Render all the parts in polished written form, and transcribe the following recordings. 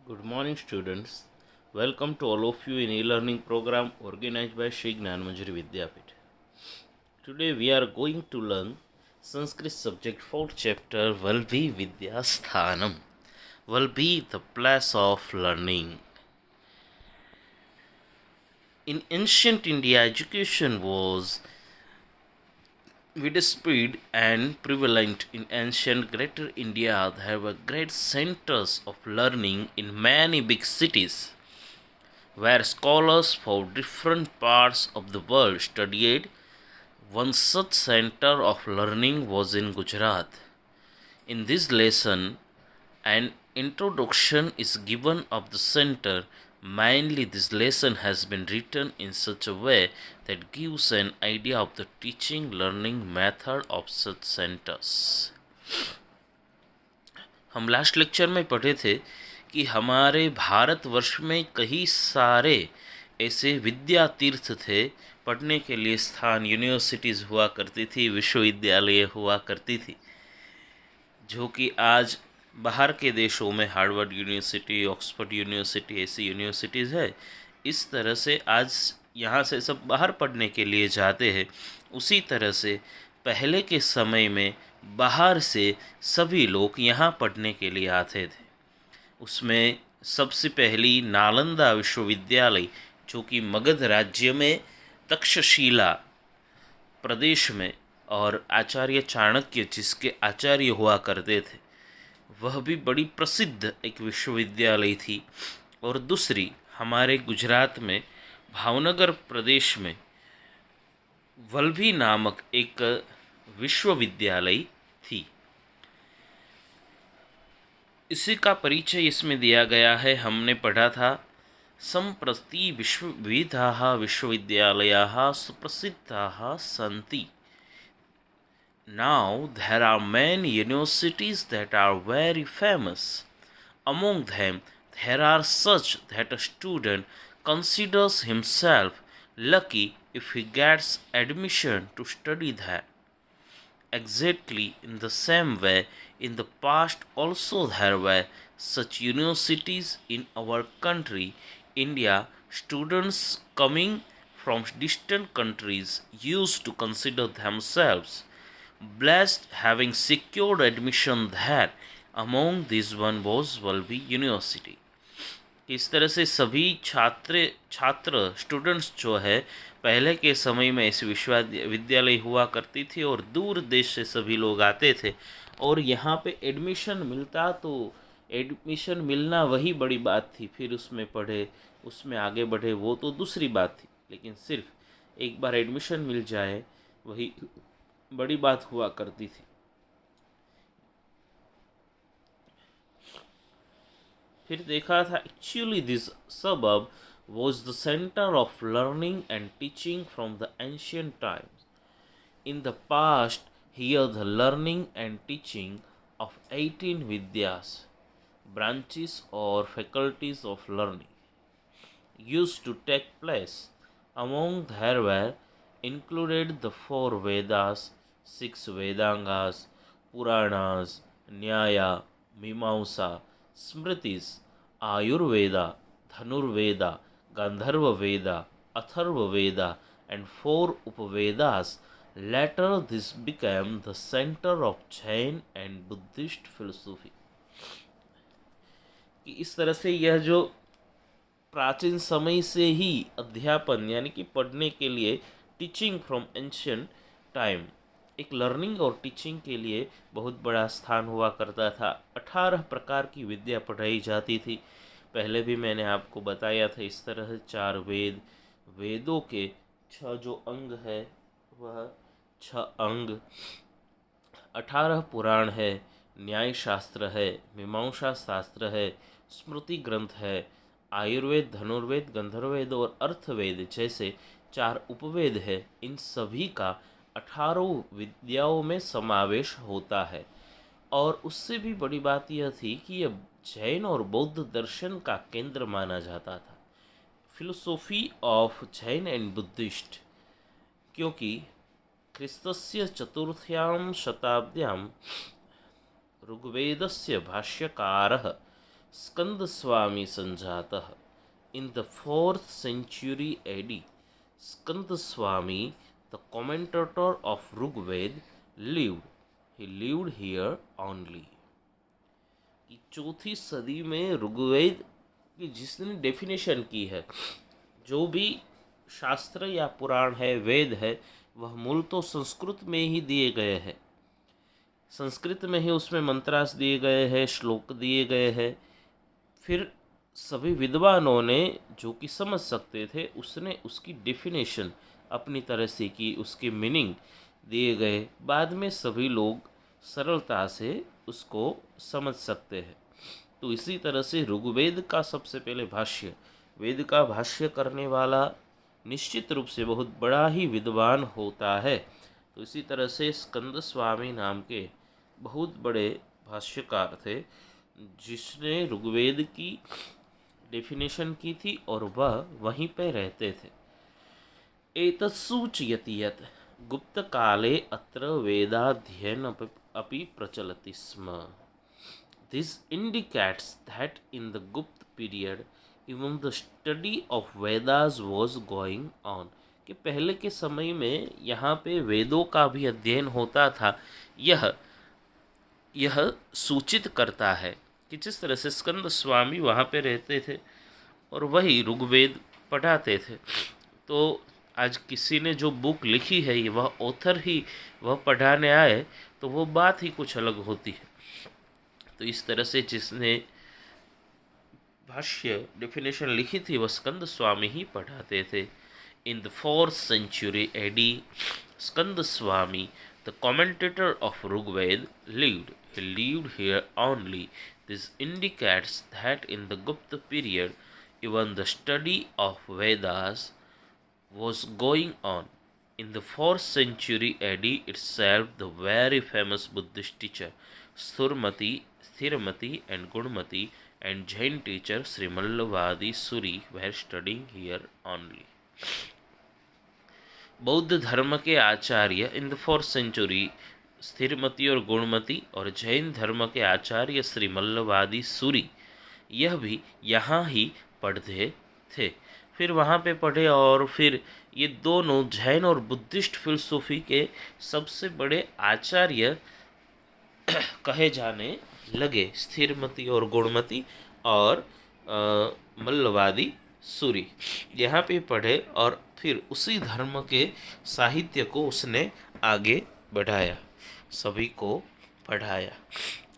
Good morning, students. Welcome to all of you in e-learning program organized by Shri Gnanamanjari Vidyapith. Today we are going to learn Sanskrit subject 4th chapter Valbhi Vidya Sthanam. Valbhi, the place of learning. In ancient India, education was widespread and prevalent. In ancient Greater India, there were great centers of learning in many big cities, where scholars from different parts of the world studied. One such center of learning was in Gujarat. In this lesson, an introduction is given of the center. Mainly, this lesson has been written in such a way that gives an idea of the teaching learning method of such centers. हम last lecture में पढ़े थे कि हमारे भारतवर्ष में कई सारे ऐसे विद्या तीर्थ थे, पढ़ने के लिए स्थान, यूनिवर्सिटीज़ हुआ करती थी, विश्वविद्यालय हुआ करती थी, जो कि आज बाहर के देशों में हार्वर्ड यूनिवर्सिटी, ऑक्सफोर्ड यूनिवर्सिटी, ऐसी यूनिवर्सिटीज़ है। इस तरह से आज यहाँ से सब बाहर पढ़ने के लिए जाते हैं। उसी तरह से पहले के समय में बाहर से सभी लोग यहाँ पढ़ने के लिए आते थे। उसमें सबसे पहली नालंदा विश्वविद्यालय, जो कि मगध राज्य में तक्षशिला प्रदेश में, और आचार्य चाणक्य जिसके आचार्य हुआ करते थे, वह भी बड़ी प्रसिद्ध एक विश्वविद्यालय थी। और दूसरी हमारे गुजरात में भावनगर प्रदेश में वल्लभी नामक एक विश्वविद्यालय थी। इसी का परिचय इसमें दिया गया है। हमने पढ़ा था, संप्रति विविधाः विश्वविद्यालयाः सुप्रसिद्धाः सन्ति. Now there are many universities that are very famous. Among them, there are such that a student considers himself lucky if he gets admission to study there. Exactly in the same way, in the past also there were such universities in our country, India. Students coming from distant countries used to consider themselves blessed having secured admission there. Among these one was Valbhi University. इस तरह से सभी छात्र students जो है, पहले के समय में ऐसी विश्वविद्यालय हुआ करती थी और दूर देश से सभी लोग आते थे, और यहाँ पे एडमिशन मिलता तो एडमिशन मिलना वही बड़ी बात थी। फिर उसमें पढ़े, उसमें आगे बढ़े, वो तो दूसरी बात थी, लेकिन सिर्फ एक बार एडमिशन मिल जाए वही बड़ी बात हुआ करती थी। फिर देखा था, एक्चुअली दिस सबब was the center of learning and teaching from the ancient times. In the past, here the learning and teaching of 18 Vidyas, branches or faculties of learning, used to take place. Among there were included the 4 Vedas, 6 Vedangas, Puranas, Nyaya, Mimamsa, Smritis, Ayurveda, Dhanurveda, Gandharva Veda, Atharva Veda, and 4 Upavedas. Later, this became the center of Jain and Buddhist philosophy. कि इस तरह से यह जो प्राचीन समय से ही अध्यापन यानी कि पढ़ने के लिए, टीचिंग फ्रॉम एंशियंट टाइम, एक लर्निंग और टीचिंग के लिए बहुत बड़ा स्थान हुआ करता था। 18 प्रकार की विद्या पढ़ाई जाती थी। पहले भी मैंने आपको बताया था, इस तरह 4 वेद, वेदों के 6 जो अंग है वह 6 अंग, 18 पुराण है, न्याय शास्त्र है, मीमांसा शास्त्र है, स्मृति ग्रंथ है, आयुर्वेद, धनुर्वेद, गंधर्ववेद और अर्थवेद जैसे 4 उपवेद है। इन सभी का 18 विद्याओं में समावेश होता है। और उससे भी बड़ी बात यह थी कि यह जैन और बौद्ध दर्शन का केंद्र माना जाता था, philosophy of Jain and Buddhist, क्योंकि क्रिस्तस्य चतुर्थ्यां शताब्द्यां ऋग्वेदस्य भाष्यकारः स्कंद स्वामी संजातः in the 4th century AD. Skanda Swami, the commentator of Rigved, lived. He lived here only. कि चौथी सदी में ऋग्वेद की जिसने डेफिनेशन की है, जो भी शास्त्र या पुराण है, वेद है, वह मूल तो संस्कृत में ही दिए गए हैं। संस्कृत में ही उसमें मंत्रास दिए गए हैं, श्लोक दिए गए हैं। फिर सभी विद्वानों ने जो कि समझ सकते थे, उसने उसकी डेफिनेशन अपनी तरह से की, उसके मीनिंग दिए गए। बाद में सभी लोग सरलता से उसको समझ सकते हैं। तो इसी तरह से ऋग्वेद का सबसे पहले भाष्य, वेद का भाष्य करने वाला निश्चित रूप से बहुत बड़ा ही विद्वान होता है। तो इसी तरह से स्कंद स्वामी नाम के बहुत बड़े भाष्यकार थे, जिसने ऋग्वेद की डेफिनेशन की थी और वह वहीं पे रहते थे। एतत् सूचयति यत् गुप्त काले अत्र वेदाध्ययन अपि प्रचलति स्म। This indicates that in the Gupta period even the study of Vedas was going on, कि पहले के समय में यहाँ पे वेदों का भी अध्ययन होता था। यह सूचित करता है कि जिस तरह से स्कंद स्वामी वहाँ पे रहते थे और वही ऋग्वेद पढ़ाते थे, तो आज किसी ने जो बुक लिखी है, ये वह ऑथर ही वह पढ़ाने आए, तो वो बात ही कुछ अलग होती है। तो इस तरह से जिसने भाष्य डेफिनेशन लिखी थी, वह स्कंद स्वामी ही पढ़ाते थे। In the 4th century AD, Skanda Swami, the commentator of Rigved, lived. He lived here only. This indicates that in the Gupta period, even the study of Vedas was going on. In the 4th century AD itself, the very famous Buddhist teacher Sthirmati and Gunmati and Jain teacher Srimallavadi Suri were studying here only. बौद्ध धर्म के आचार्य in the 4th century स्थिरमती और गुणमती, और जैन धर्म के आचार्य श्री मल्लवादी सूरी, यह भी यहाँ ही पढ़ते थे। फिर वहाँ पे पढ़े और फिर ये दोनों जैन और बुद्धिस्ट फिलसूफी के सबसे बड़े आचार्य कहे जाने लगे, स्थिरमती और गुणमती और मल्लवादी सूरी। यहाँ पे पढ़े और फिर उसी धर्म के साहित्य को उसने आगे बढ़ाया, सभी को पढ़ाया।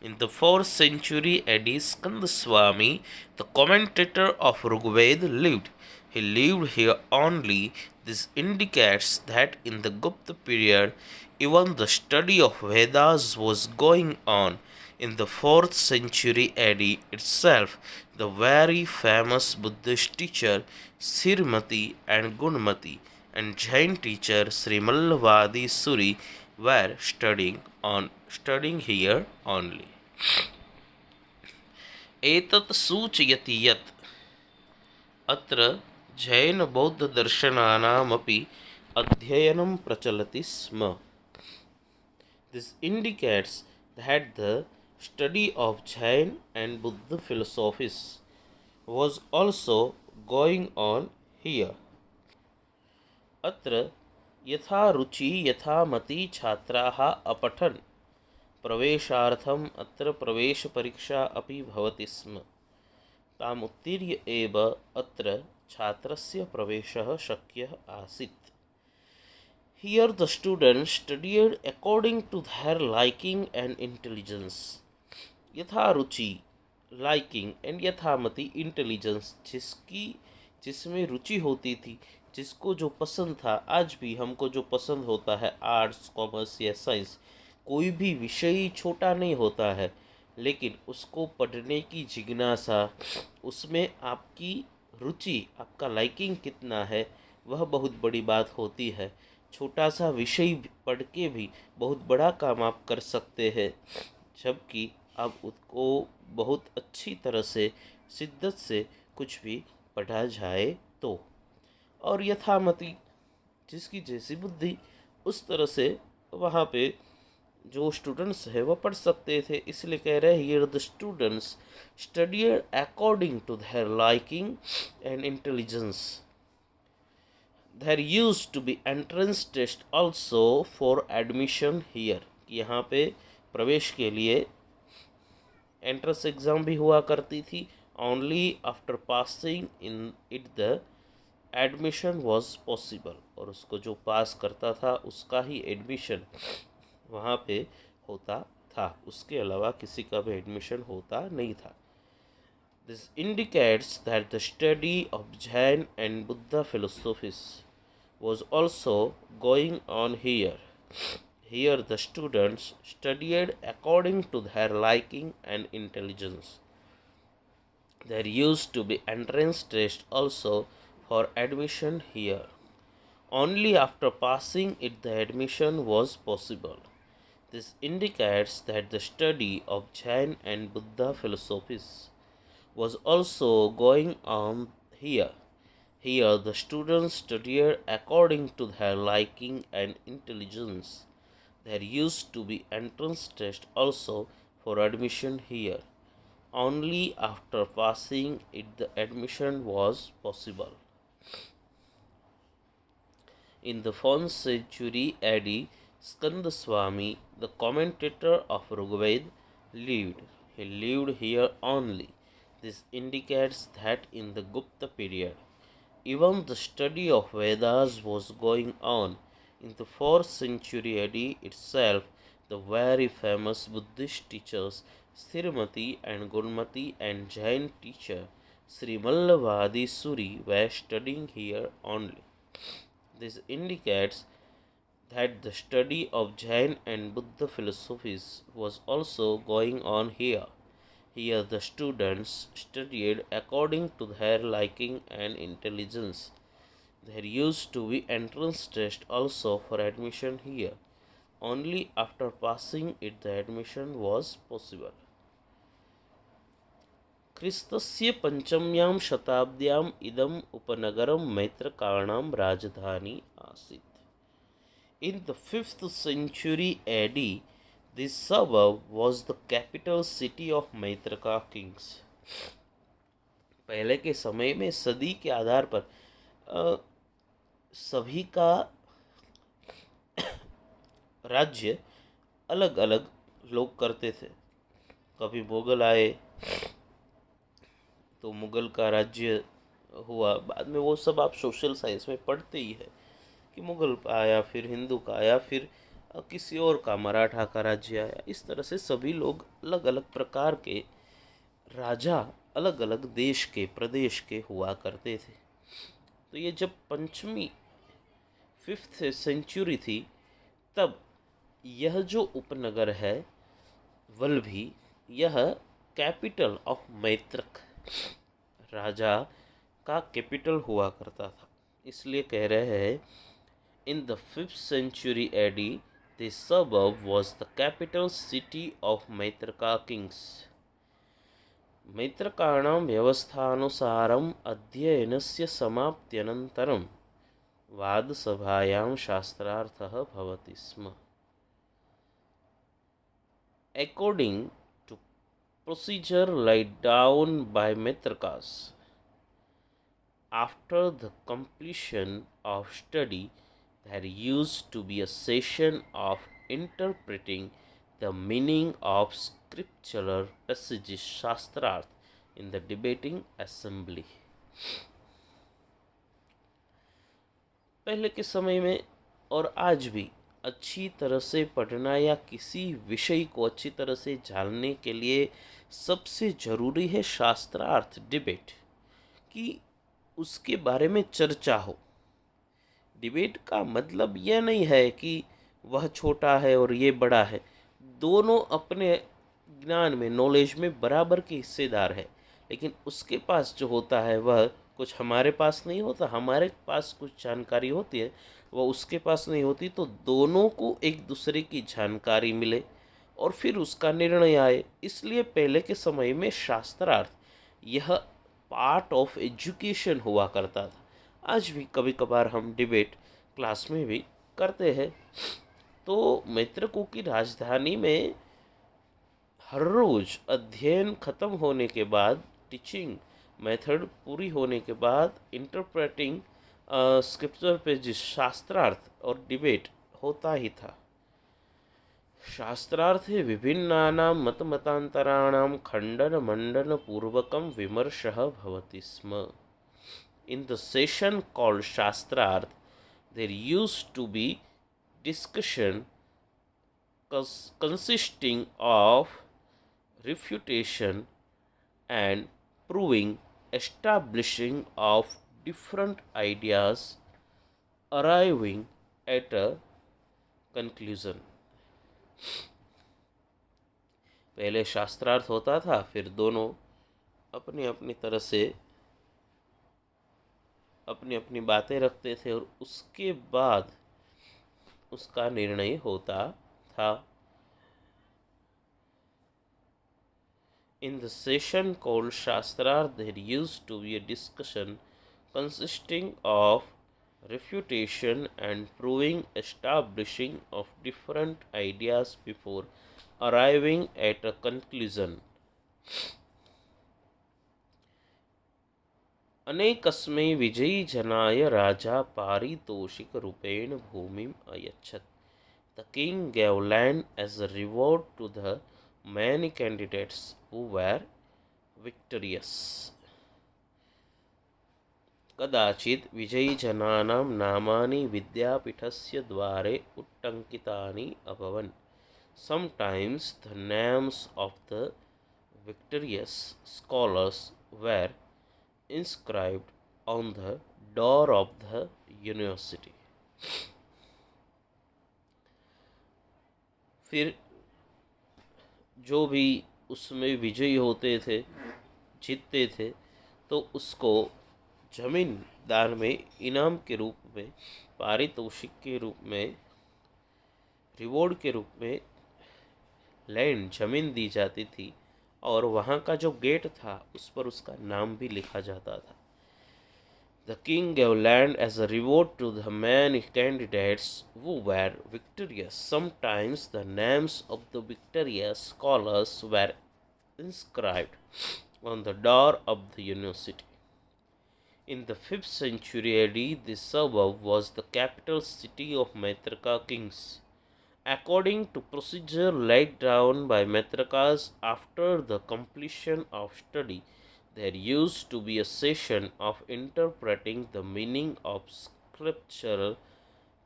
In the 4th century AD, Skanda Swami, the commentator of Rigved, lived. He lived here only. This indicates that in the Gupta period, even the study of Vedas was going on. In the 4th century AD itself, the very famous Buddhist teacher Sirmati and Gunmati and Jain teacher Srimallavadi Suri were studying here only. एतत् सूचयति यत् अत्र जैन बौद्ध दर्शनानामपि अध्ययनं प्रचलति स्म. This indicates that the study of Jain and Buddha philosophies was also going on here. अत्र यथा रुचि यथा मति छात्राः अपठन् प्रवेशार्थम् अत्र प्रवेश परीक्षा अपि भवति स्म. तामुत्तीर्य एव अत्र छात्रस्य प्रवेशः शक्यः आसीत्. Here the students studied according to their liking and intelligence. यथा रुचि liking and यथामति intelligence, जिसमें रुचि होती थी, जिसको जो पसंद था। आज भी हमको जो पसंद होता है, आर्ट्स, कॉमर्स या साइंस, कोई भी विषय छोटा नहीं होता है, लेकिन उसको पढ़ने की जिज्ञासा, उसमें आपकी रुचि, आपका लाइकिंग कितना है, वह बहुत बड़ी बात होती है। छोटा सा विषय पढ़ के भी बहुत बड़ा काम आप कर सकते हैं, जबकि आप उसको बहुत अच्छी तरह से शिद्दत से कुछ भी पढ़ा जाए तो। और यथामति, जिसकी जैसी बुद्धि, उस तरह से वहाँ पे जो स्टूडेंट्स है वह पढ़ सकते थे, इसलिए कह रहे हैं here the students studied according to their liking and intelligence. There used to be entrance test also for admission here. यहाँ पे प्रवेश के लिए एंट्रेंस एग्ज़ाम भी हुआ करती थी. Only after passing in it the admission was possible. और उसको जो पास करता था उसका ही एडमिशन वहाँ पे होता था, उसके अलावा किसी का भी एडमिशन होता नहीं था. This indicates that the study of Jain and Buddha philosophies was also going on here. Here the students studied according to their liking and intelligence. There used to be entrance test also for admission here. Only after passing it the admission was possible. This indicates that the study of Jain and Buddha philosophies was also going on here. Here the students studied according to their liking and intelligence. There used to be entrance test also for admission here. Only after passing it the admission was possible. In the 4th century AD, Skandaswami, the commentator of Rigveda, lived. He lived here only. This indicates that in the Gupta period, even the study of Vedas was going on. In the 4th century AD itself, the very famous Buddhist teachers Srimati and Gurmati and Jain teacher Sri Mallavadi Suri were studying here only. This indicates that the study of Jain and Buddha philosophies was also going on here. Here the students studied according to their liking and intelligence. There used to be entrance test also for admission here. Only after passing it the admission was possible. क्रिस्तस्य पंचम्यां शताब्द्याम् इदम् उपनगरं मैत्रकाणां राजधानी आसीत्. In the 5th century AD, this suburb was the capital city of Maitraka kings. पहले के समय में सदी के आधार पर सभी का राज्य अलग अलग लोग करते थे. कभी मुगल आए तो मुगल का राज्य हुआ. बाद में वो सब आप सोशल साइंस में पढ़ते ही है कि मुगल का आया, फिर हिंदू का आया, फिर किसी और का मराठा का राज्य आया. इस तरह से सभी लोग अलग अलग प्रकार के राजा अलग अलग देश के प्रदेश के हुआ करते थे. तो ये जब पंचमी 5th सेंचुरी थी तब यह जो उपनगर है वल्लभी, यह कैपिटल ऑफ मैत्रक राजा का कैपिटल हुआ करता था. इसलिए कह रहे हैं in the 5th century AD, this suburb was the capital city of Maitraka kings. मैत्रकाणां व्यवस्थानुसारम् अध्ययनस्य समाप्त्यनन्तरं वादसभायां शास्त्रार्थः भवति स्म. According to procedure laid down by Maitrakas, after the completion of study, there used to be a session of interpreting the meaning of scriptural passages शास्त्रार्थ in the debating assembly. पहले के समय में और आज भी अच्छी तरह से पढ़ना या किसी विषय को अच्छी तरह से जानने के लिए सबसे ज़रूरी है शास्त्रार्थ डिबेट, कि उसके बारे में चर्चा हो. डिबेट का मतलब यह नहीं है कि वह छोटा है और ये बड़ा है. दोनों अपने ज्ञान में, नॉलेज में बराबर के हिस्सेदार है, लेकिन उसके पास जो होता है वह कुछ हमारे पास नहीं होता, हमारे पास कुछ जानकारी होती है वह उसके पास नहीं होती. तो दोनों को एक दूसरे की जानकारी मिले और फिर उसका निर्णय आए. इसलिए पहले के समय में शास्त्रार्थ यह पार्ट ऑफ एजुकेशन हुआ करता था. आज भी कभी कभार हम डिबेट क्लास में भी करते हैं. तो मैत्रको की राजधानी में हर रोज अध्ययन खत्म होने के बाद, टीचिंग मेथड पूरी होने के बाद, इंटरप्रेटिंग स्क्रिप्चर पे जिस शास्त्रार्थ और डिबेट होता ही था। शास्त्रार्थे विभिन्नानां मतमतान्तराणां खण्डनमण्डनपूर्वकं विमर्शः भवति स्म। In the session called Shastrarth, there used to be discussion consisting of refutation and proving, establishing of different ideas, arriving at a conclusion. पहले शास्त्रार्थ होता था, फिर दोनों अपनी अपनी तरह से अपनी अपनी बातें रखते थे और उसके बाद उसका निर्णय होता था। In the session called Shastrarth, there used to be a discussion consisting of refutation and proving, establishing of different ideas before arriving at a conclusion. अनेकस्मै विजयी जनाय राजा पारितोषिकरूपेण भूमिम् अयच्छत्. The king gave land as a reward to the many candidates who were victorious. कदाचित् विजयीजनानां नामानि विद्यापीठस्य द्वारे उट्टङ्कितानि अभवन्. Sometimes the names of the victorious scholars were inscribed on the door of the university. फिर जो भी उसमें विजयी होते थे, जीतते थे, तो उसको जमीन दान में, इनाम के रूप में, पारितोषिक के रूप में, रिवॉर्ड के रूप में लैंड, जमीन दी जाती थी और वहाँ का जो गेट था उस पर उसका नाम भी लिखा जाता था. The king gave land as a reward to the many candidates who were victorious. Sometimes the names of the victorious scholars were inscribed on the door of the university. In the 5th century AD, this suburb was the capital city of Maitraka kings. According to procedure laid down by Maitrakas after the completion of study, there used to be a session of interpreting the meaning of scriptural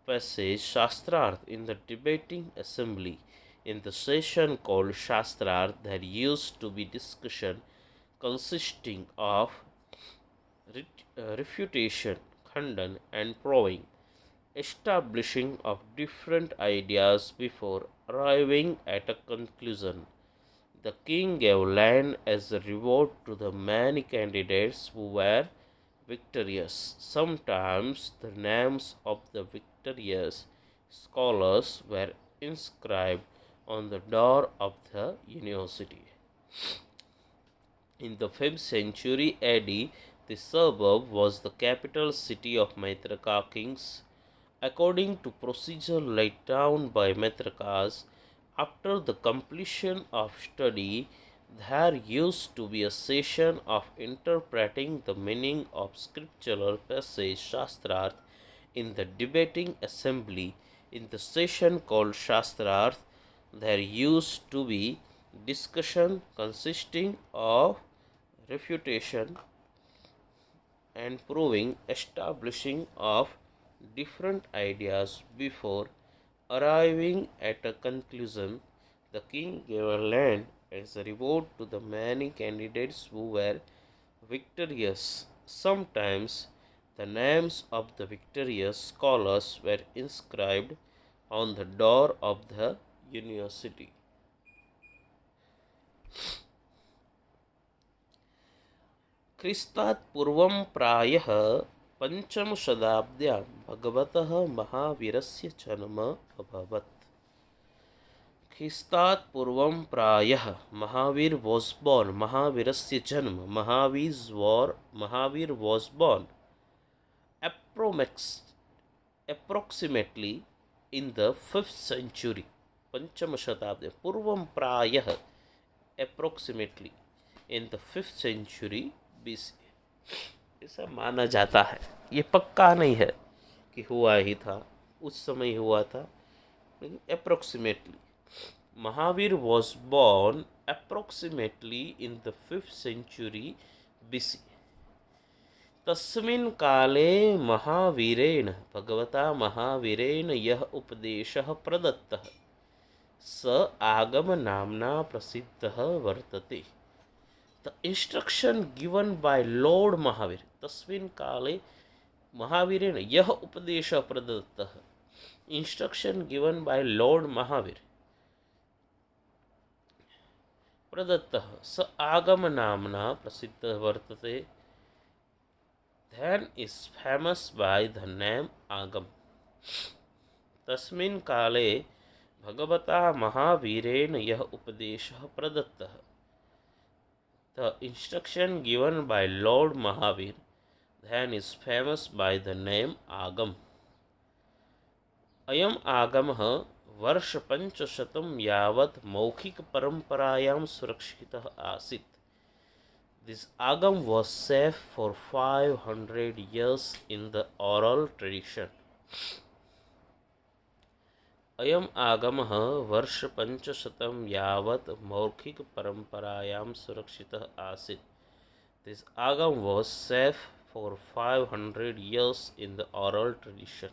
passage Shastrarth in the debating assembly. In the session called Shastrarth, there used to be discussion consisting of refutation, khandan, and proving, establishing of different ideas before arriving at a conclusion. The king gave land as a reward to the many candidates who were victorious. Sometimes the names of the victorious scholars were inscribed on the door of the university. In the 5th century AD, the suburb was the capital city of Maitraka kings. According to procedure laid down by Maitrakas, after the completion of study, there used to be a session of interpreting the meaning of scriptural passage Shastrarth in the debating assembly. In the session called Shastrarth, there used to be discussion consisting of refutation and proving, establishing of different ideas before arriving at a conclusion. The king gave a land as a reward to the many candidates who were victorious. Sometimes the names of the victorious scholars were inscribed on the door of the university. ख्रिस्तात् पूर्वं प्रायः पञ्चमशताब्द्यां भगवतः महावीरस्य जन्म अभवत्. ख्रिस्तात् पूर्वं प्रायः Mahavir was born. महावीरस्य जन्म, Mahavir was born approximately in the 5th century, पंचम शताब्दी, पूर्वम प्रायः, approximately in the 5th century BC, ऐसा माना जाता है। ये पक्का नहीं है कि हुआ ही था, उस समय हुआ था, लेकिन approximately Mahavir was born approximately in the 5th century BC. तस्मिन् काले महावीरेण, भगवता महावीरेण यः उपदेशः प्रदत्तः स आगम नामना प्रसिद्धः वर्तते। The instruction given by Lord Mahavir, तस्मिन् काले महावीरेण यः उपदेशः प्रदत्तः, instruction given by Lord Mahavir प्रदत्तः स आगम नामना प्रसिद्धः वर्तते, then is famous by the name Agam. तस्मिन् काले भगवता महावीरेण यः उपदेशः प्रदत्तः, the instruction given by Lord Mahavir then is famous by the name Agam. अयम् आगमः वर्षपञ्चशतं यावत् मौखिकपरम्परायां सुरक्षितः आसीत्. This Agam was safe for 500 years in the oral tradition. अयम् आगमः वर्षपञ्चशतं यावत् मौखिकपरम्परायां सुरक्षितः आसीत्. This Agam was safe for 500 years in the oral tradition.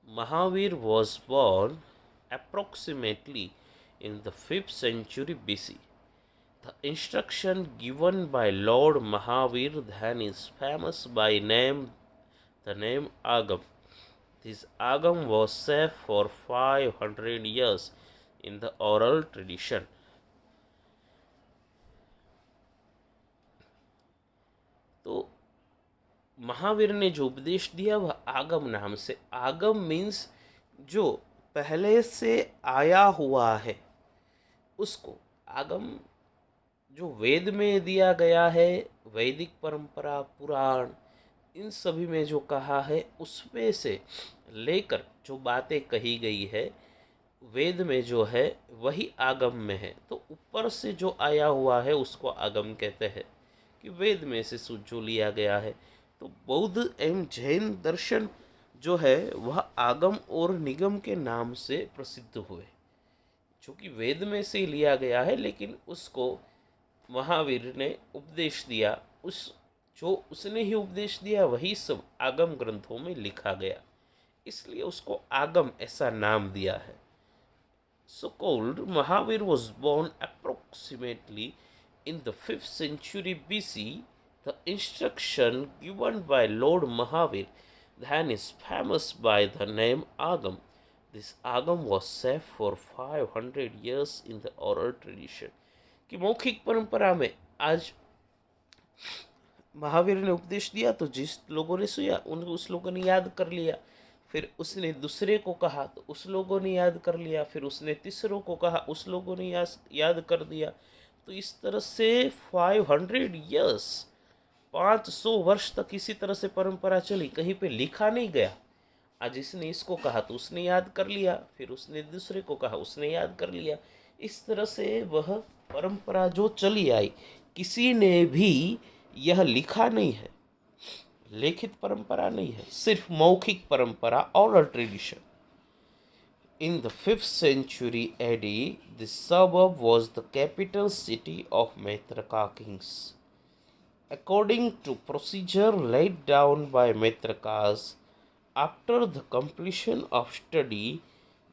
Mahavir was born approximately in the 5th century BC. The instruction given by Lord Mahavir then is famous by the name Agam. This Agam was safe for 500 years in the oral tradition. तो महावीर ने जो उपदेश दिया वह आगम नाम से। आगम मीन्स जो पहले से आया हुआ है उसको आगम, जो वेद में दिया गया है, वैदिक परंपरा, पुराण, इन सभी में जो कहा है उसमें से लेकर जो बातें कही गई है वेद में जो है वही आगम में है। तो ऊपर से जो आया हुआ है उसको आगम कहते हैं कि वेद में से जो लिया गया है। तो बौद्ध एवं जैन दर्शन जो है वह आगम और निगम के नाम से प्रसिद्ध हुए, जो कि वेद में से लिया गया है, लेकिन उसको महावीर ने उपदेश दिया, जो उसने ही उपदेश दिया वही सब आगम ग्रंथों में लिखा गया, इसलिए उसको आगम ऐसा नाम दिया है। So called Mahavir was born approximately in the 5th century BC. The instruction given by Lord Mahavir then is famous by the name Agam. This Agam was safe for 500 years in the oral tradition. कि मौखिक परंपरा में आज महावीर ने उपदेश दिया तो जिस लोगों ने सुना उस लोगों ने याद कर लिया, फिर उसने दूसरे को कहा तो उस लोगों ने याद कर लिया, फिर उसने तीसरों को कहा उस लोगों ने याद कर दिया। तो इस तरह से 500 ईयर्स, 500 वर्ष तक इसी तरह से परंपरा चली, कहीं पे लिखा नहीं गया। आज इसने इसको कहा तो उसने याद कर लिया, फिर उसने दूसरे को कहा उसने याद कर लिया। इस तरह से वह परंपरा जो चली आई, किसी ने भी यह लिखा नहीं है, लिखित परंपरा नहीं है, सिर्फ मौखिक परंपरा, oral tradition. In the 5th century AD, this suburb was the capital city of Maitraka kings. According to procedure laid down by Maitrakas, after the completion of study,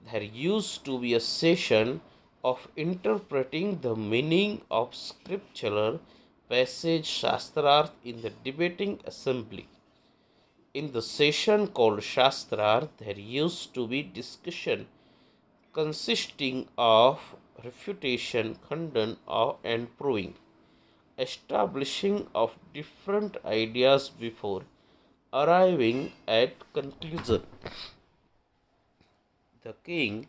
there used to be a session of interpreting the meaning of scriptural passage Shastrarth in the debating assembly. In the session called Shastrarth, there used to be discussion consisting of refutation, khandan, and proving, establishing of different ideas before arriving at conclusion. The king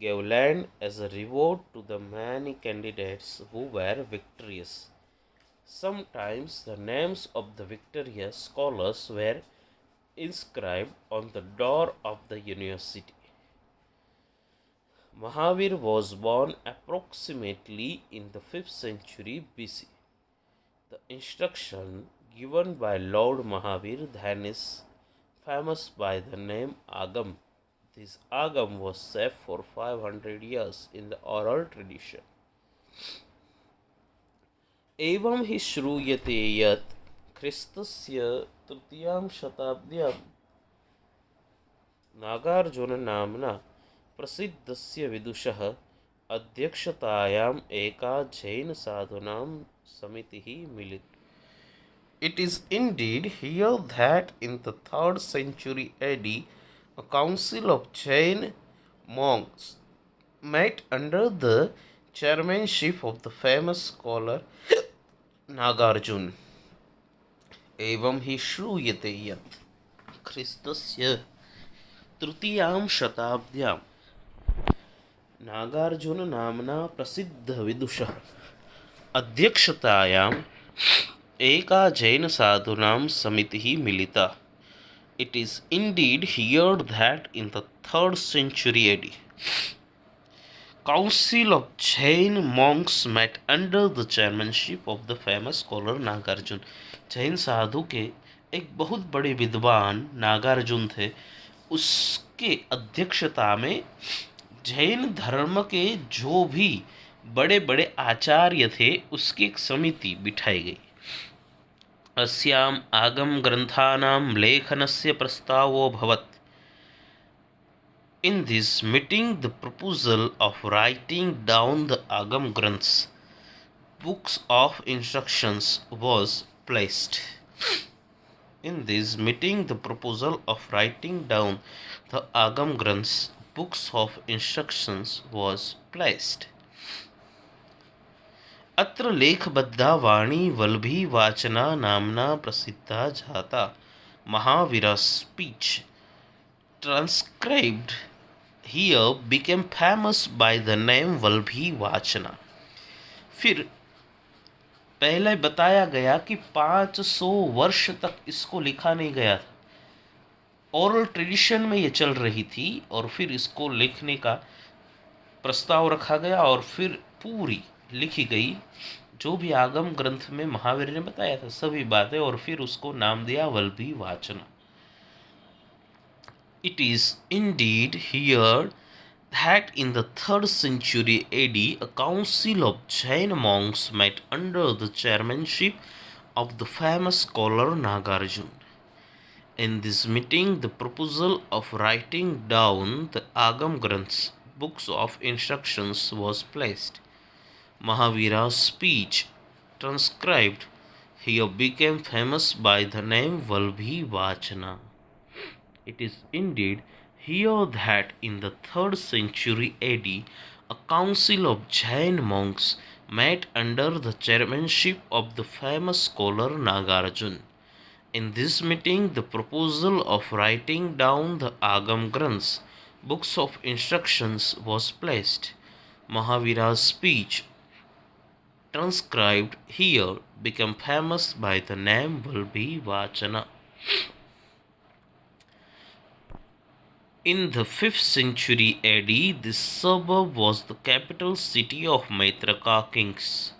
gave land as a reward to the many candidates who were victorious. Sometimes the names of the victorious scholars were inscribed on the door of the university. Mahavir was born approximately in the 5th century BC. The instruction given by Lord Mahavir then is famous by the name Agam. This Agam was safe for 500 years in the oral tradition. एवं हि श्रूयते यत् ख्रिस्तस्य तृतीयां शताब्द्यां नागार्जुननाम्ना प्रसिद्धस्य विदुषः अध्यक्षतायाम् एका जैनसाधूनां समितिः मिलिता. It is indeed here that in the 3rd century AD, a council of Jain monks met under the chairmanship of the famous scholar Nagarjuna. एवं हि श्रूयते यत् ख्रिस्तस्य तृतीयां शताब्द्यां नागार्जुननाम्ना प्रसिद्धविदुषः अध्यक्षतायाम् एका जैनसाधूनां समितिः मिलिता. It is indeed here that in the 3rd century AD, council of Jain monks met under the chairmanship of the famous scholar Nagarjuna. Jain साधु के एक बहुत बड़े विद्वान नागार्जुन थे, उसके अध्यक्षता में जैन धर्म के जो भी बड़े बड़े आचार्य थे उसकी एक समिति बिठाई गई. अस्याम् आगम ग्रंथानां लेखनस्य प्रस्तावो भवत्. In this meeting, the proposal of writing down the Agam Granths, books of instructions, was placed. In this meeting, the proposal of writing down the Agam Granths, books of instructions, was placed. अत्र लेखबद्धा वाणी वल्भी वाचना नामना प्रसिद्धा जाता. Mahavira's speech, transcribed here, became famous by the name वल्भी वाचना. फिर पहले बताया गया कि 500 वर्ष तक इसको लिखा नहीं गया था. ओरल ट्रेडिशन में ये चल रही थी और फिर इसको लिखने का प्रस्ताव रखा गया और फिर पूरी लिखी गई. जो भी आगम ग्रंथ में महावीर ने बताया था सभी बातें, और फिर उसको नाम दिया वल्भी वाचना. It is indeed here that in the 3rd century AD, a council of Jain monks met under the chairmanship of the famous scholar Nagarjuna. In this meeting, the proposal of writing down the Agam Granths, books of instructions, was placed. Mahavira's speech, transcribed here, became famous by the name Valbhi Vachana. It is indeed here that in the 3rd century AD, a council of Jain monks met under the chairmanship of the famous scholar Nagarjuna. In this meeting, the proposal of writing down the Agam Granths, books of instructions, was placed. Mahavira's speech, transcribed here, became famous by the name Valbhi Vachana. In the 5th century AD, this suburb was the capital city of Maitraka kings.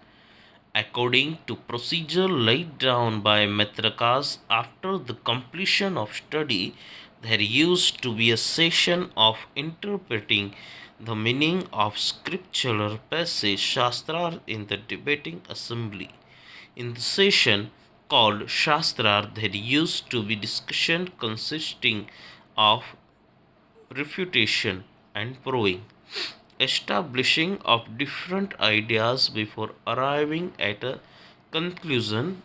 According to procedure laid down by Maitrakas after the completion of study, there used to be a session of interpreting the meaning of scriptural passage Shastrar in the debating assembly. In the session called Shastrar, there used to be discussion consisting of refutation and proving, establishing of different ideas before arriving at a conclusion.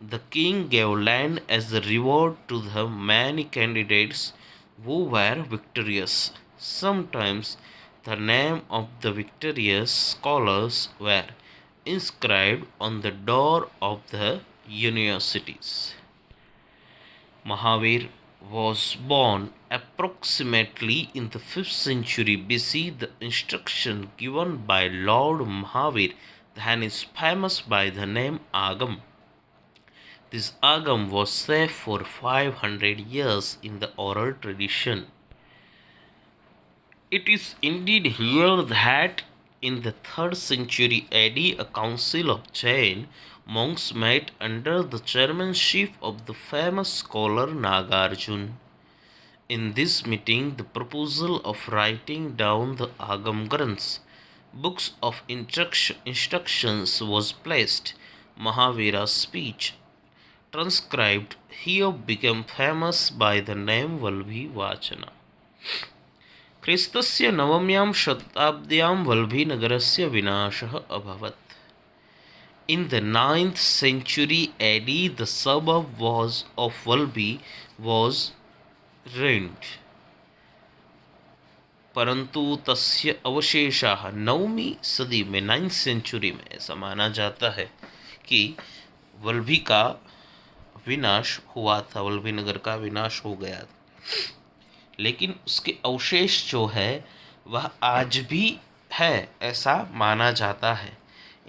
The king gave land as a reward to the many candidates who were victorious. Sometimes the name of the victorious scholars were inscribed on the door of the universities. Mahavir was born approximately in the 5th century BC. The instruction given by Lord Mahavir then is famous by the name Agam. This agam was safe for 500 years in the oral tradition. It is indeed here that in the 3rd century AD a council of Jain monks met under the chairmanship of the famous scholar Nagarjuna. In this meeting, the proposal of writing down the Agam Granths, books of instructions, was placed. Mahavira's speech, transcribed here, became famous by the name Valbhi Vachana. क्रिस्तस्य नवम्यां शताब्द्यां वल्लभीनगरस्य विनाशः अभवत्. In the 9th century AD, the suburb of Valbhi was ruined. परंतु तस्य अवशेषाः 9वीं सदी में 9th century में ऐसा माना जाता है कि वल्लभी का विनाश हुआ था, वल्लभी नगर का विनाश हो गया था, लेकिन उसके अवशेष जो है वह आज भी है ऐसा माना जाता है.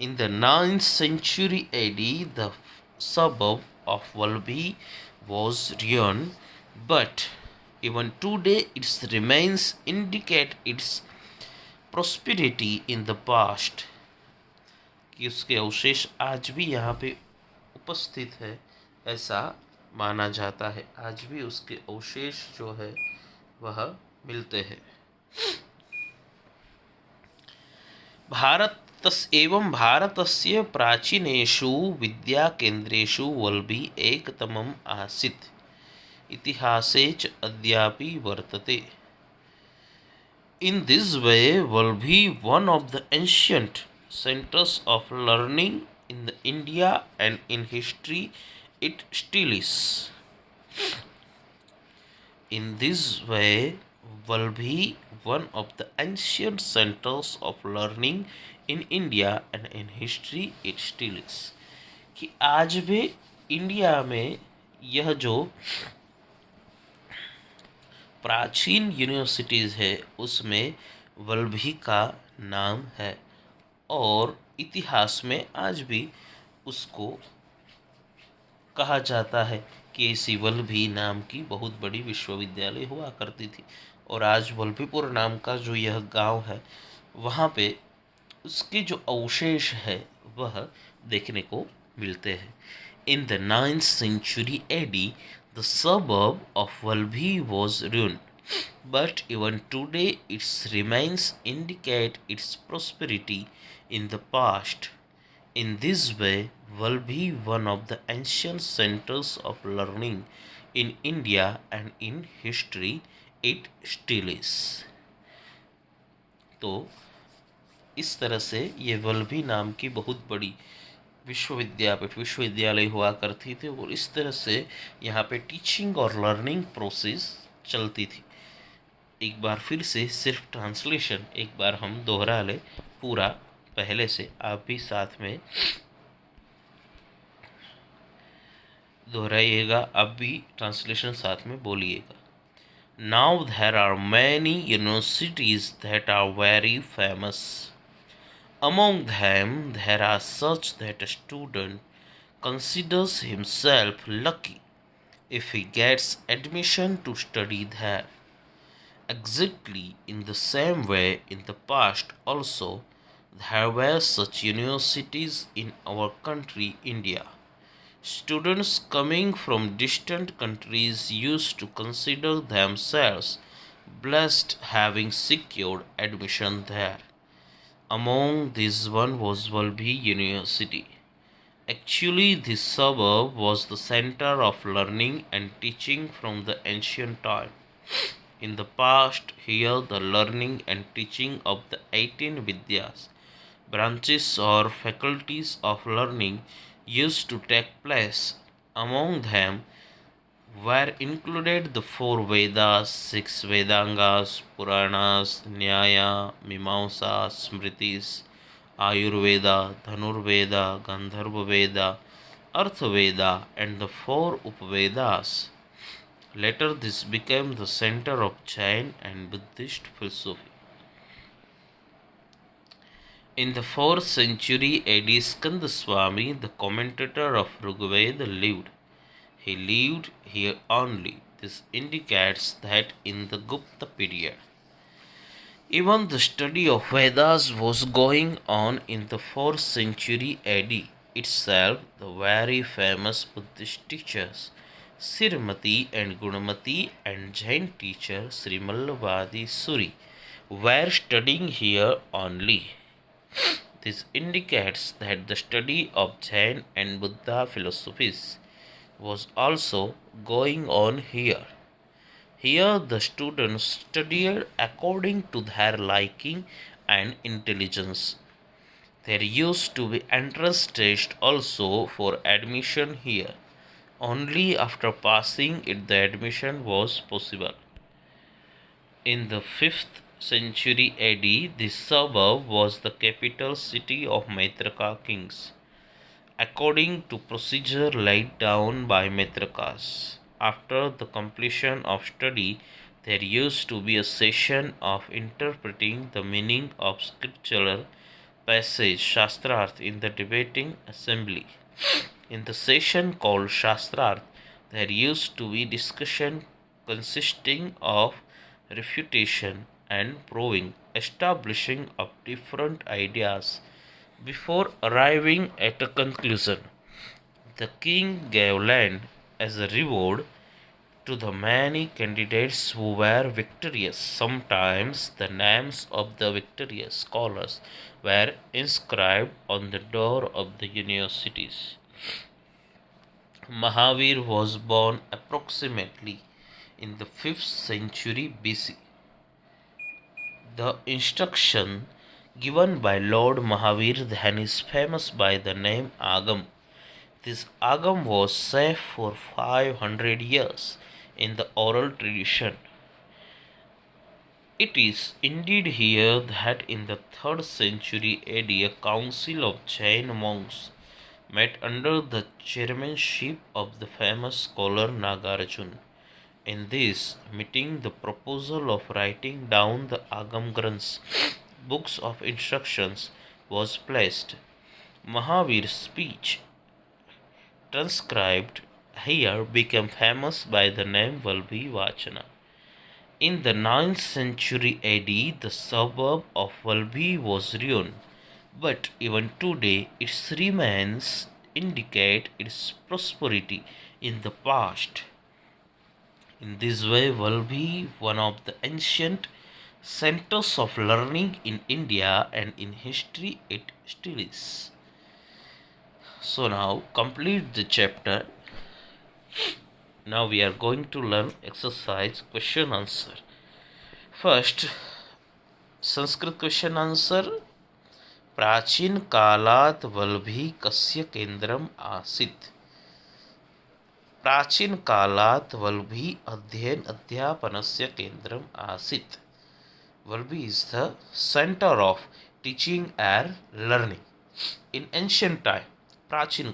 In the 9th century AD, the suburb of Valbhi was ruined, but even today its remains indicate its prosperity in the past. कि उसके अवशेष आज भी यहाँ पे उपस्थित है ऐसा माना जाता है. आज भी उसके अवशेष जो है वह मिलते हैं. भारतस्य प्राचीनेषु विद्याकेन्द्रेषु वल्भी एकतमम् आसीत्. इतिहासे च अद्यापि वर्तते. In this way, Valbhi, one of the ancient centers of learning in India and in history, it still is. In this way, Valbhi, one of the ancient centers of learning in India and in history, it still is. कि आज भी India में यह जो प्राचीन universities है उसमें वल्लभी का नाम है और इतिहास में आज भी उसको कहा जाता है कि ऐसी वल्लभी नाम की बहुत बड़ी विश्वविद्यालय हुआ करती थी. और आज वल्लभीपुर नाम का जो यह गांव है वहाँ पे उसके जो अवशेष है वह देखने को मिलते हैं. In the 9th century AD, the suburb of Valbhi was ruined, but even today its remains indicate its prosperity in the past. In this way, Valbhi, one of the ancient centers of learning in India and in history, it still is. तो इस तरह से ये वल्लभी नाम की बहुत बड़ी विश्वविद्यालय हुआ करती थी और इस तरह से यहाँ पे टीचिंग और लर्निंग प्रोसेस चलती थी. एक बार फिर से सिर्फ ट्रांसलेशन एक बार हम दोहरा लें पूरा पहले से, आप भी साथ में दोहराइएगा, आप भी ट्रांसलेशन साथ में बोलिएगा. Now there are many universities that are very famous. Among them, there are such that a student considers himself lucky if he gets admission to study there. Exactly in the same way, in the past also, there were such universities in our country, India. Students coming from distant countries used to consider themselves blessed having secured admission there. Among these one was Valbhi University. Actually, this suburb was the center of learning and teaching from the ancient time. In the past, here the learning and teaching of the 18 Vidyas, branches or faculties of learning, used to take place. Among them were included the 4 Vedas, 6 Vedangas, Puranas, Nyaya, Mimamsa, Smritis, Ayurveda, Dhanurveda, Gandharva Veda, Arthaveda, and the 4 Upavedas. Later this became the center of Jain and Buddhist philosophy. In the 4th century AD, Skandaswami, the commentator of Rigveda, lived. He lived here only. This indicates that in the Gupta period, even the study of Vedas was going on in the 4th century AD itself. The very famous Buddhist teachers Srimati and Gunamati and Jain teacher Srimallavadi Suri were studying here only. This indicates that the study of Jain and Buddha philosophies was also going on here. Here, the students studied according to their liking and intelligence. There used to be entrance test also for admission here. Only after passing it the admission was possible. In the 5th century AD, this suburb was the capital city of Maitraka kings, according to procedure laid down by Maitrakas. After the completion of study, there used to be a session of interpreting the meaning of scriptural passage Shastrarth in the debating assembly. In the session called Shastrarth, there used to be discussion consisting of refutation and proving, establishing of different ideas before arriving at a conclusion. The king gave land as a reward to the many candidates who were victorious. Sometimes the names of the victorious scholars were inscribed on the door of the universities. Mahavir was born approximately in the 5th century BC. The instruction given by Lord Mahavir then is famous by the name Agam. This Agam was safe for 500 years in the oral tradition. It is indeed here that in the 3rd century AD a council of Jain monks met under the chairmanship of the famous scholar Nagarjuna. In this meeting, the proposal of writing down the Agam Granths, books of instructions, was placed. Mahavir's speech, transcribed here, became famous by the name Valbhi Vachana. In the 9th century AD, the suburb of Valbhi was ruined, but even today its remains indicate its prosperity in the past. In this way, Valbhi, one of the ancient centers of learning in India and in history, it still is. So now complete the chapter. Now we are going to learn exercise question answer. First, Sanskrit question answer. प्राचीन कालात् वल्भी कस्य केंद्रम आसीत्. प्राचीन कालात् वल्भी अध्ययन अध्यापनस्य केंद्रम आसीत्. Valbhi is the center of teaching and learning. In ancient time, प्राचीन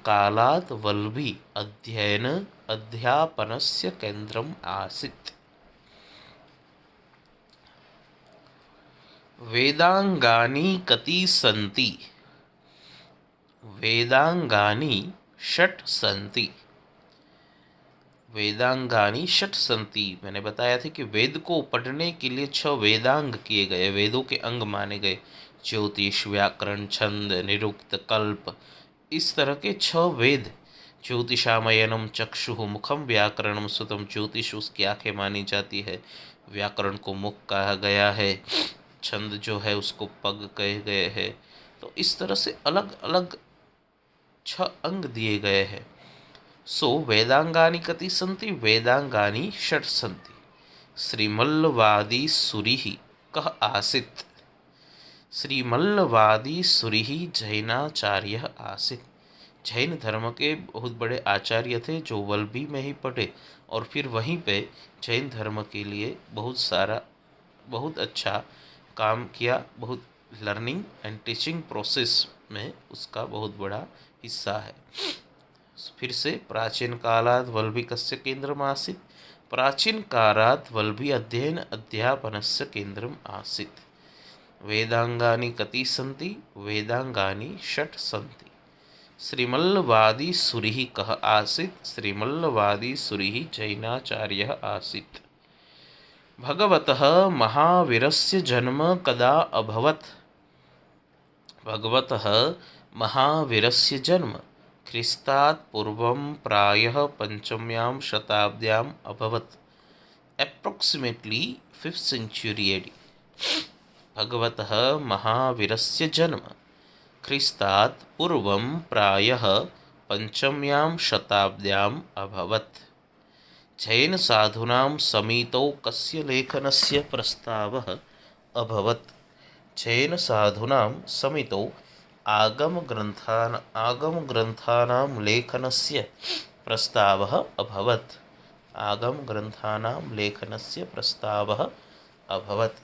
कालात् वल्भी अध्ययन अध्यापनस्य केंद्रम आसीत्. वेदांगानि कति सन्ति. वेदांगानि षट् सन्ति. वेदांगानि षट् सन्ति. मैंने बताया था कि वेद को पढ़ने के लिए 6 वेदांग किए गए, वेदों के अंग माने गए. ज्योतिष, व्याकरण, छंद, निरुक्त, कल्प, इस तरह के 6 वेद. ज्योतिषामयनम चक्षुः मुखम व्याकरणम सुतम. ज्योतिष उसकी आंखें मानी जाती है, व्याकरण को मुख कहा गया है, छंद जो है उसको पग कहे गए हैं. तो इस तरह से अलग अलग 6 अंग दिए गए हैं. सो वेदांगानि कति सन्ति. वेदांगानि षट् सन्ति. श्रीमल्लवादी सुरिः कः आसीत्. श्रीमल्लवादी सुरिः जैनाचार्यः आसीत्. जैन धर्म के बहुत बड़े आचार्य थे जो वल्भी में ही पढ़े और फिर वहीं पे जैन धर्म के लिए बहुत अच्छा काम किया. बहुत लर्निंग एंड टीचिंग प्रोसेस में उसका बहुत बड़ा हिस्सा है. फिर से प्राचीन कालात् वल्भी कस्य केंद्रम आसीत्. प्राचीन कालात् वल्भी अध्ययन अध्यापनस्य केंद्रम आसीत्. वेदांगानि कति सन्ति? वेदांगानि षट् सन्ति। श्रीमल्लवादी सुरिः कः आसीत्? श्रीमल्लवादी सुरिः जैनाचार्यः आसीत्। भगवतः महावीरस्य जन्म कदा अभवत्? भगवतः महावीरस्य जन्म ख्रिस्तात् पूर्वं प्रायः पञ्चम्यां शताब्द्याम् अभवत्। Approximately 5th century AD. भगवतः महावीरस्य जन्म ख्रिस्तात् पूर्वं प्रायः पञ्चम्यां शताब्द्याम् अभवत्। जैनसाधूनां समितौ कस्य लेखनस्य प्रस्तावः अभवत्? जैनसाधूनां समितौ आगमग्रन्थानां लेखनस्य प्रस्तावः अभवत्। आगमग्रन्थानां लेखनस्य प्रस्तावः अभवत्।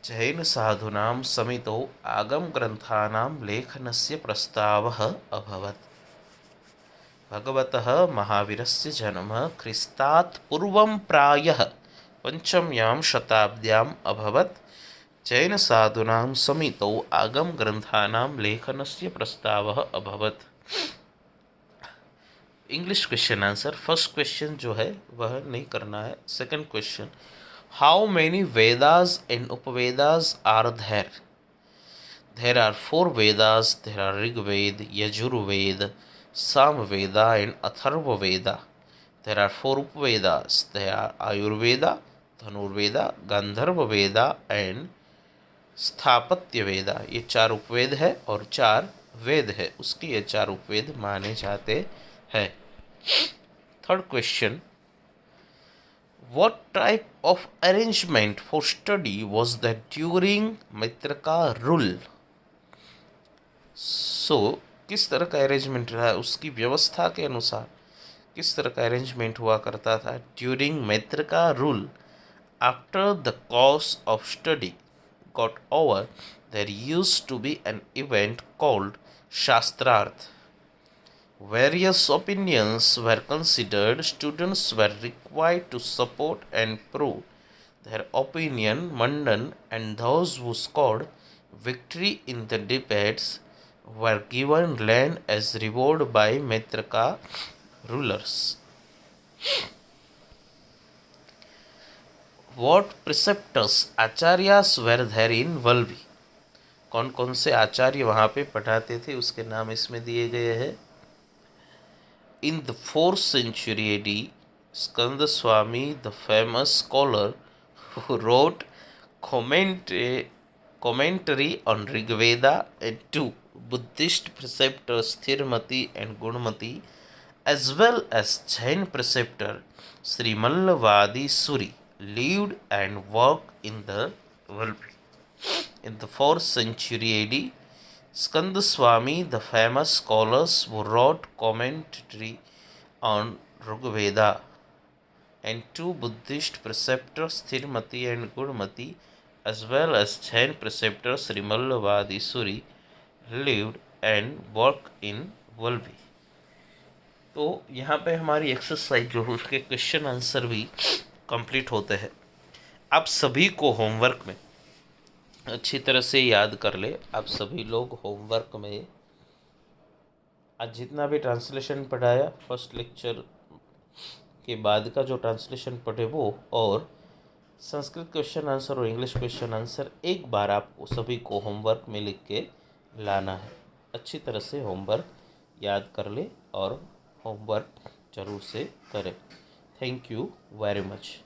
जैनसाधूनां समितौ आगमग्रन्थानां लेखनस्य प्रस्तावः अभवत्। भगवतः महावीरस्य जन्म ख्रिस्तात् पूर्वं प्रायः पञ्चम्यां शताब्द्याम् अभवत्। जैनसाधूनां समितौ आगमग्रन्थानां लेखनस्य प्रस्तावः अभवत्। English question answer. First question जो है वह नहीं करना है। Second question, how many Vedas and Upavedas are there? There are 4 Vedas. There are Rigveda, Yajurveda, Samaveda and Atharvaveda. There are 4 Upavedas. There are Ayurveda, Dhanurveda, Gandharvaveda and Sthapatya Veda. ये 4 उपवेद है और 4 वेद है, उसके ये 4 उपवेद माने जाते हैं। Third question, what type of arrangement for study was that during मैत्रका rule? So किस तरह का अरेंजमेंट रहा, उसकी व्यवस्था के अनुसार किस तरह का अरेंजमेंट हुआ करता था during Maitraka rule? After the course of study got over, there used to be an event called Shastrarth. Various opinions were considered. Students were required to support and prove their opinion. Mandan and those who scored victory in the debates were given land as reward by Maitraka rulers. What preceptors आचार्यास were there in Valvi? कौन कौन से आचार्य वहाँ पे पढ़ाते थे उसके नाम इसमें दिए गए हैं। In the 4th century AD, Skandaswami, the famous scholar who wrote commentary on Rigveda, and 2 Buddhist preceptors Thirmati and Gunmati, as well as Jain preceptor Srimallavadi Suri, lived and worked in the Valvi. In the 4th century AD, Skandaswami, the famous scholars who wrote commentary on Rigveda, and 2 Buddhist preceptors Thirmati and Gurmati, as well as Jain preceptor Srimallavadi Suri, lived and worked in Valvi. तो यहाँ पे हमारी exercise जो है उसके question answer भी complete होते हैं। आप सभी को होमवर्क में अच्छी तरह से याद कर ले। आप सभी लोग होमवर्क में आज जितना भी ट्रांसलेशन पढ़ाया फर्स्ट लेक्चर के बाद का जो ट्रांसलेशन पढ़े वो, और संस्कृत क्वेश्चन आंसर और इंग्लिश क्वेश्चन आंसर एक बार आपको सभी को होमवर्क में लिख के लाना है। अच्छी तरह से होमवर्क याद कर ले और होमवर्क ज़रूर से करें। Thank you very much.